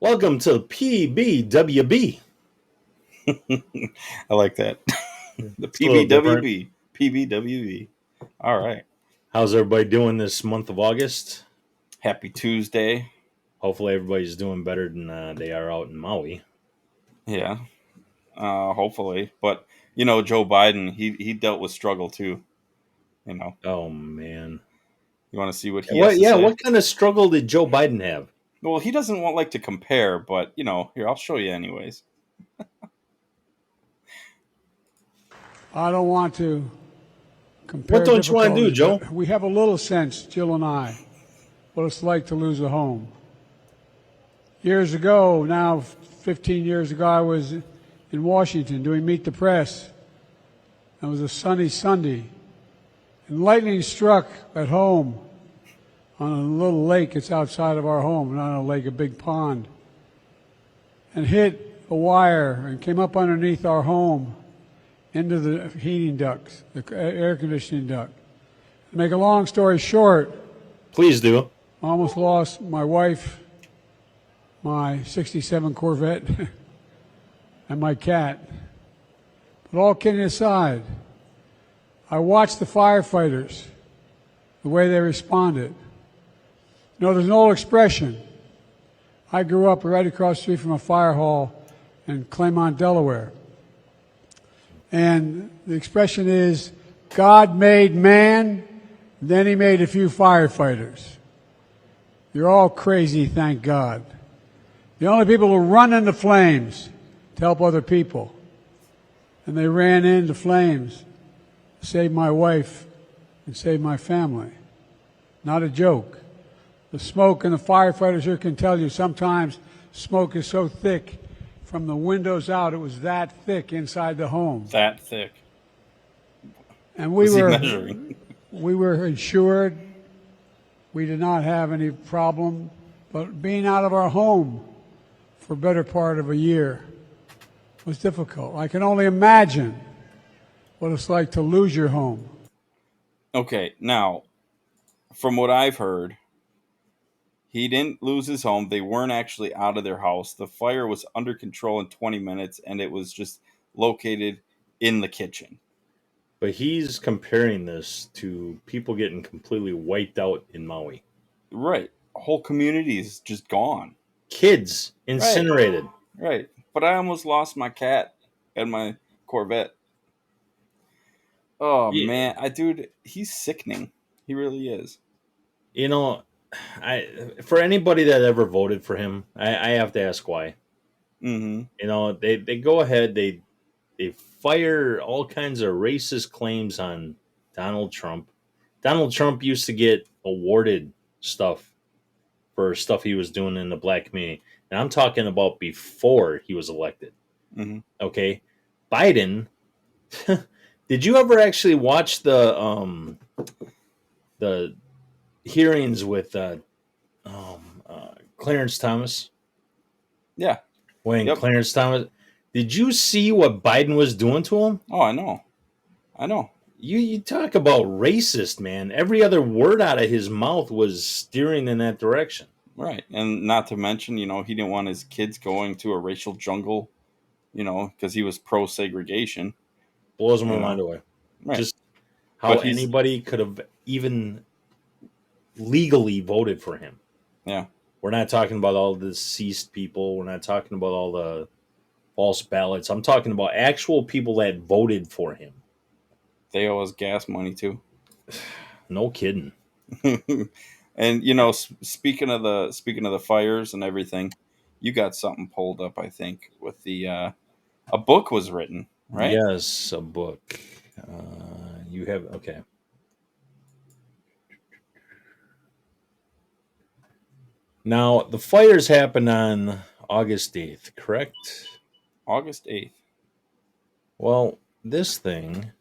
Welcome to PBWB. I like that. The It's a little different. PBWB. PBWB. All right. How's everybody doing this month of August? Happy Tuesday. Hopefully, everybody's doing better than they are out in Maui. Yeah. Hopefully. But, Joe Biden, he dealt with struggle too. You know, Oh man, you want to see what he has what? to Yeah, say? what kind of struggle did Joe Biden have? Well, he doesn't want like to compare, but, here, I'll show you anyways. I don't want to What compare don't you want to do, difficulties, Joe? but we have a little sense, Jill and I, what it's like to lose a home. Years ago, now 15 years ago, I was in Washington doing Meet the Press. It was a sunny Sunday, and lightning struck at home on a little lake that's outside of our home, not a lake, a big pond, and hit a wire and came up underneath our home into the heating ducts, the air conditioning duct. To make a long story short, Please do. I almost lost my wife, my 67 Corvette, and my cat. But all kidding aside, I watched the firefighters, the way they responded. There's an old expression. I grew up right across the street from a fire hall in Claymont, Delaware. And the expression is, God made man, then he made a few firefighters. You're all crazy, thank God. The only people who run into flames to help other people. And they ran into flames to save my wife and save my family. Not a joke. The smoke and the firefighters here can tell you sometimes smoke is so thick from the windows out, it was that thick inside the home. That thick. And Was he measuring? we were insured. We did not have any problem. But being out of our home for a better part of a year was difficult. I can only imagine what it's like to lose your home. Okay. Now, from what I've heard, he didn't lose his home. They weren't actually out of their house. The fire was under control in 20 minutes, and it was just located in the kitchen. But he's comparing this to people getting completely wiped out in Maui. Right. A whole community is just gone. Kids Right. incinerated. Right. But I almost lost my cat and my Corvette. Oh Yeah, man, dude, he's sickening. He really is. you know, I for anybody that ever voted for him, I have to ask why. Mm-hmm. They go ahead, they fire all kinds of racist claims on Donald Trump. Donald Trump used to get awarded stuff for stuff he was doing in the black community. And I'm talking about before he was elected. Mm-hmm. Okay. Biden, did you ever actually watch the hearings with Clarence Thomas? Yeah. When Yep. Clarence Thomas, did you see what Biden was doing to him? Oh, I know. I know. You talk about racist, man. Every other word out of his mouth was steering in that direction. Right. And not to mention, he didn't want his kids going to a racial jungle, because he was pro segregation, Blows my you mind know. away. Right. Just how But he's anybody could have even legally voted for him. yeah. We're not talking about all the deceased people. We're not talking about all the false ballots. I'm talking about actual people that voted for him. They owe us gas money too. No kidding. And speaking of the fires and everything, you got something pulled up, I think, with the a book was written, right? Yes, a book. You have okay. Now the fires happened on August 8th, correct? August 8th. Well, this thing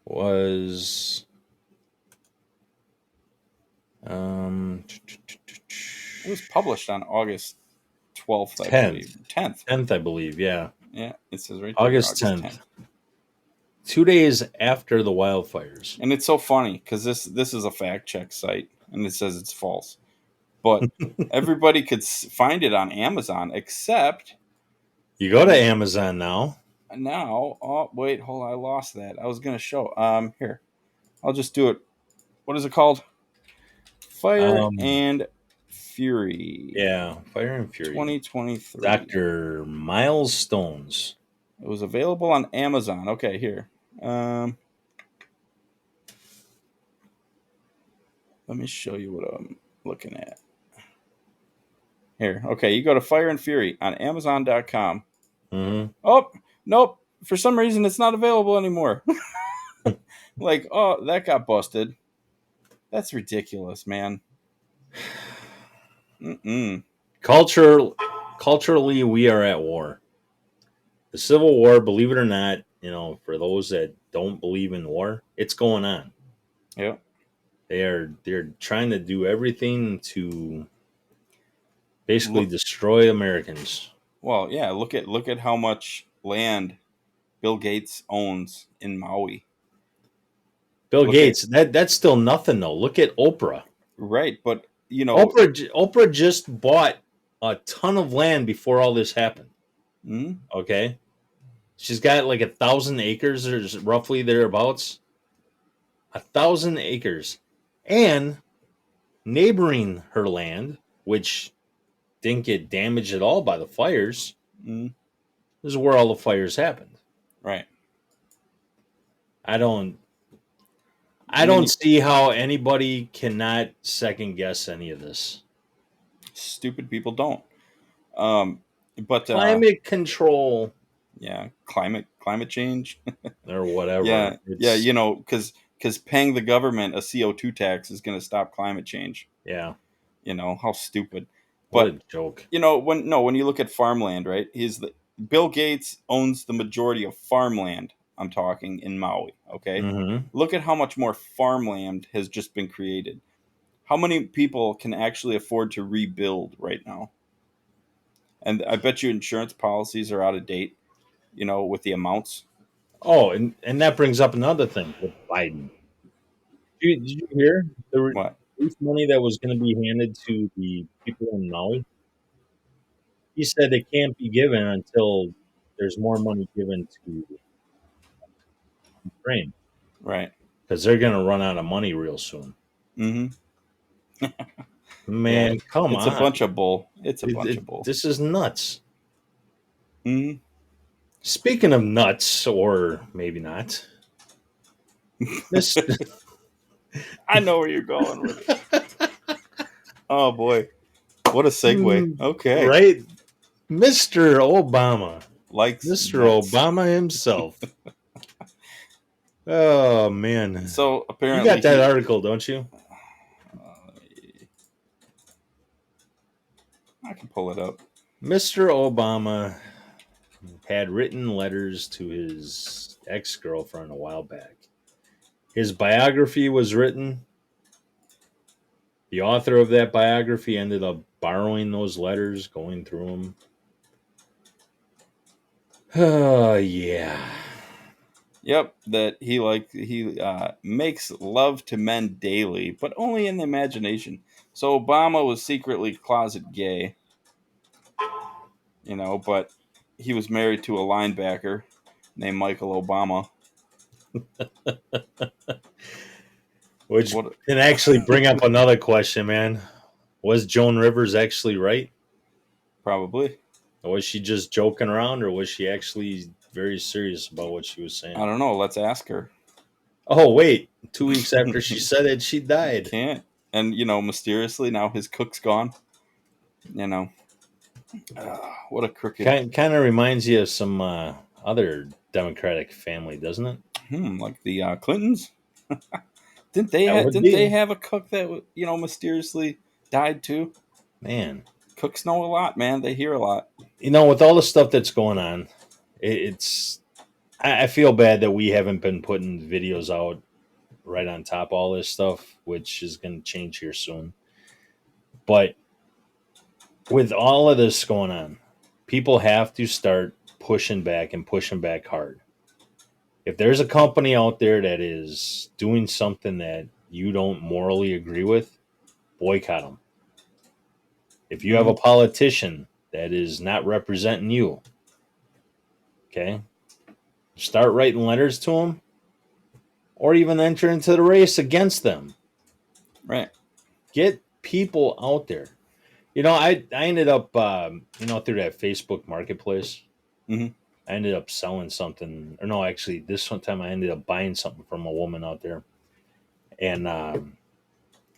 was um It was published on August 12th, I 10th. believe. 10th. 10th, I believe. Yeah, Yeah, it says right there, August August 10th. 10th. 2 days after the wildfires. And it's so funny because this is a fact check site, and it says it's false. but everybody could find it on Amazon, except You go to Amazon now. now. Oh wait, hold on, I lost that. I was gonna show. Here, I'll just do it. What is it called? Fire Um, and Fury yeah, Fire and Fury. 2023. Dr. Milestones. It was available on Amazon. Okay, here. Um, Let me show you what I'm looking at. Here. Okay, you go to Fire and Fury on Amazon.com. Mm-hmm. Oh, nope. For some reason, it's not available anymore. Like, oh, that got busted. That's ridiculous, man. Mm-mm. Culturally, we are at war. The Civil War, believe it or not, for those that don't believe in war, it's going on. Yep. They're trying to do everything to basically Look. destroy Americans. Well, yeah. Look at how much land Bill Gates owns in Maui. Bill Look at Gates, that's still nothing though. Look at Oprah. right, but Oprah just bought a ton of land before all this happened. mm, Okay, she's got like 1,000 acres, or roughly thereabouts. 1,000 acres, and neighboring her land, which didn't get damaged at all by the fires. mm, This is where all the fires happened. right. I don't. I And then don't see how anybody cannot second guess any of this. stupid people don't. Um, but Climate control yeah, climate change. or whatever. Yeah, yeah. It's Because paying the government a CO2 tax is going to stop climate change. yeah. How stupid. What But a joke. when you look at farmland, right? Bill Gates owns the majority of farmland. I'm talking in Maui. Okay, Mm-hmm. look at how much more farmland has just been created. How many people can actually afford to rebuild right now? And I bet you insurance policies are out of date. With the amounts. Oh, and that brings up another thing with Biden. Did you hear the What? relief money that was going to be handed to the people in Maui? He said they can't be given until there's more money given to Ukraine Right. because they're going to run out of money real soon. Mm-hmm. Yeah. Man, come It's a on. bunch of bull. It's a bunch of bull. This is nuts. Mm-hmm. Speaking of nuts, or maybe not, Miss I know where you're going with it. Oh boy, what a segue. Okay, right, Mr. Obama, likes Mr. nuts. Obama himself. Oh man, So you apparently got that article, don't you? I can pull it up. Mr. Obama had written letters to his ex-girlfriend a while back. His biography was written. The author of that biography ended up borrowing those letters, going through them. Oh, yeah. Yep, that he makes love to men daily, but only in the imagination. So Obama was secretly closet gay, but he was married to a linebacker named Michael Obama. Which What? can actually bring up another question, man. Was Joan Rivers actually right? Probably. Or was she just joking around, or was she actually very serious about what she was I saying? don't know. Let's ask her. Oh, wait. 2 weeks after she said it, she died. Can't. And mysteriously now his cook's gone. You know, what a crooked. Kind of reminds you of some other Democratic family, doesn't it? Like the Clintons. Didn't they That have? would Didn't they be. have a cook that mysteriously died too? Man. Cooks know a lot, man. They hear a lot. With all the stuff that's going on, it's. I feel bad that we haven't been putting videos out right on top of all this stuff, which is going to change here soon. But with all of this going on, people have to start pushing back and pushing back hard. If there's a company out there that is doing something that you don't morally agree with, boycott them. If you have a politician that is not representing you, okay, start writing letters to them or even enter into the race against them. Right. Get people out there. I ended up, through that Facebook marketplace, Hmm. I ended up selling something. Or no, actually, this one time I ended up buying something from a woman out there. And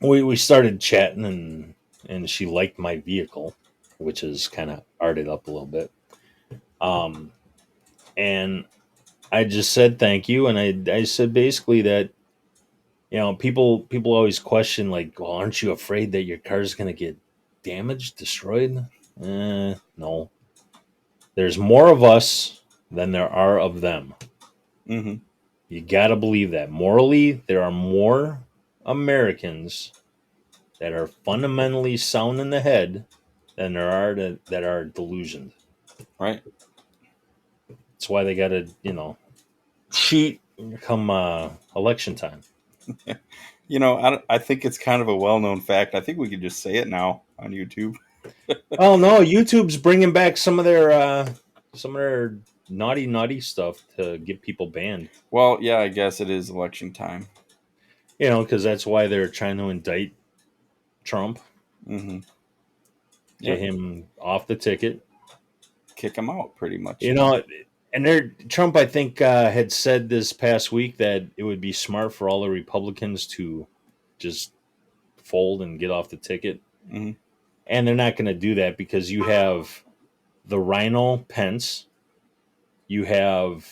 we started chatting, and she liked my vehicle, which is kind of arted up a little bit. Um, and I just said thank you, and I said basically that people always question like, well, aren't you afraid that your car's going to get damaged, destroyed? No, there's more of us than there are of them. Hmm. You got to believe that morally, there are more Americans that are fundamentally sound in the head than there are that are delusioned. Right. That's why they got to cheat come election time. I think it's kind of a well-known fact. I think we could just say it now on YouTube. Oh no, YouTube's bringing back some of their naughty stuff to get people banned. Well, yeah, I guess it is election time. Because that's why they're trying to indict Trump, Hmm. get Yep. him off the ticket. Kick him out, pretty much. You know, and Trump, I think, had said this past week that it would be smart for all the Republicans to just fold and get off the ticket, Hmm. and they're not going to do that because you have the Rhino Pence, you have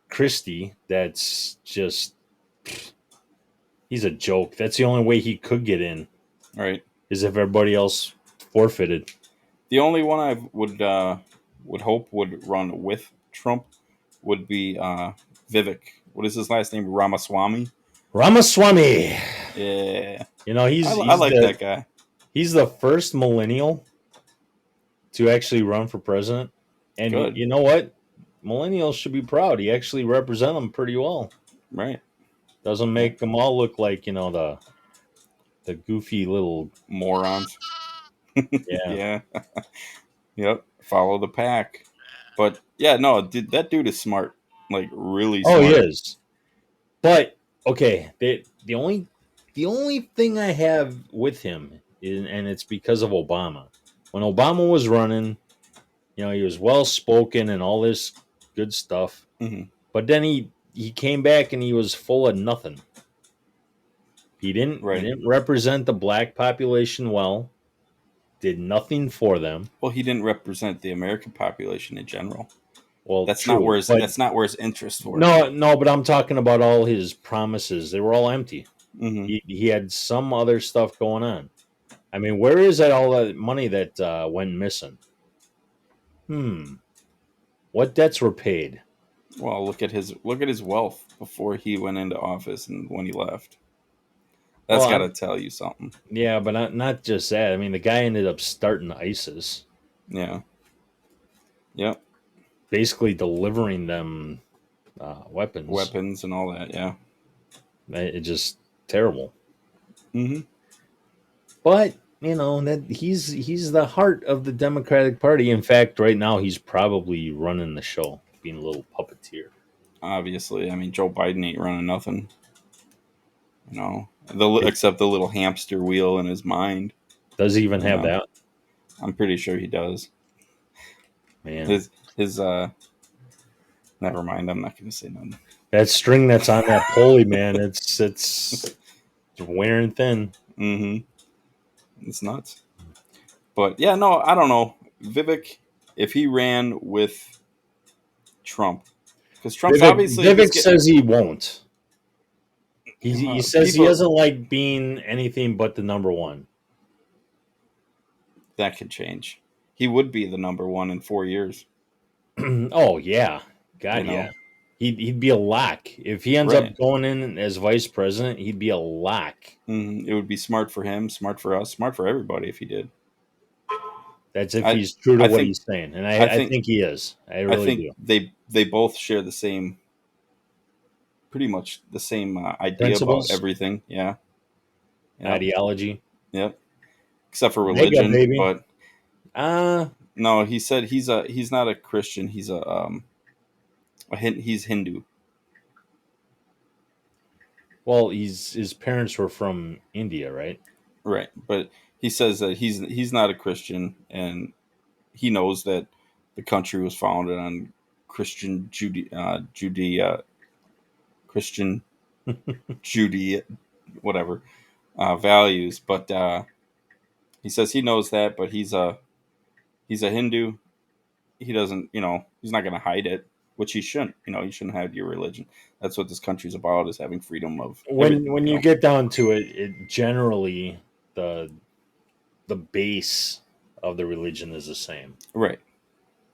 Christie. That's just he's a joke. That's the only way he could get in Right. is if everybody else forfeited. The only one I would hope would run with Trump would be Vivek. What is his last name? Ramaswamy. Ramaswamy. Yeah, He's I he's like the that guy. he's the first millennial to actually run for president. And Good. you know what? Millennials should be proud. He actually represent them pretty well. Right. Doesn't Yeah. make them all look like the goofy little Morons. yeah. Yeah. Yep. Follow the pack. But yeah, no, that dude is smart. Like really Oh, he smart. is. But okay, the only thing I have with him is, and it's because of Obama. When Obama was running, he was well spoken and all this good stuff. Hmm. But then he came back and he was full of nothing. He didn't he Right. didn't represent the black population well. Did nothing for them. Well, he didn't represent the American population in general. Well, That's not true, where his but that's not where his interests were. no. But I'm talking about all his promises. They were all empty. Hmm. He had some other stuff going on. I mean, where is that all that money that went missing? What debts were paid? Well, look at his wealth before he went into office and when he left. Well, That's got to tell you something. yeah, but not just that. I mean, the guy ended up starting ISIS, Yeah. Yep. basically delivering them weapons. Weapons and all that. Yeah. It just terrible. Hmm. But that he's the heart of the Democratic Party. In fact, right now he's probably running the show, being a little puppeteer. Obviously, I mean Joe Biden ain't running nothing. It Except the little hamster wheel in his mind. does he even You have know, that, I'm pretty sure he does. man. His. Never mind. I'm not going to say nothing. That string that's on that pulley, man, it's wearing thin. Hmm. It's nuts. But yeah, no, I don't know. Vivek, if he ran with Trump, because Trump's obviously he's Vivek getting says he won't. He says he people doesn't like being anything but the number one. that could change. He would be the number one in 4 years. Oh yeah, You God yeah. know, He'd be a lock if he ends right? up going in as vice president. He'd be a lock. It would be smart for him, smart for us, smart for everybody if he did. That's if I he's true to I what think he's saying, and I I think think he is. I I really think do. they both share the same, pretty much the same idea about Principles, everything. Yeah. Yep. ideology. Yep. except for Mega religion. baby. But Uh no, he said he's not a Christian. He's he's Hindu. well, his parents were from India, right? Right, but he says that he's not a Christian, and he knows that the country was founded on Christian Judea, whatever values. But he says he knows that, but he's a Hindu. He doesn't, he's not going to hide it, which he shouldn't. You shouldn't hide your religion. That's what this country's about: is having freedom of everything. When you get down to it, it generally the the base of the religion is the same. Right,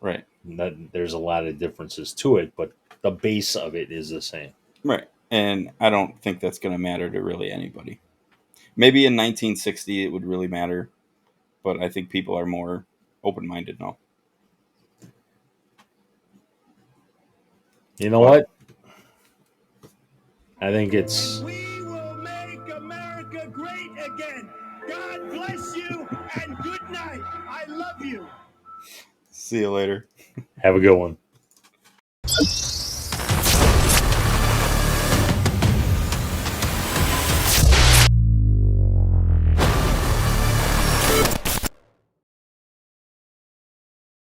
right, That there's a lot of differences to it, but the base of it is the same. right. And I don't think that's going to matter to really anybody. Maybe in 1960 it would really matter, but I think people are more open minded now. You know What? what? I think it's We will make America great again. God bless you and good night. I love you. See you later. have a good one.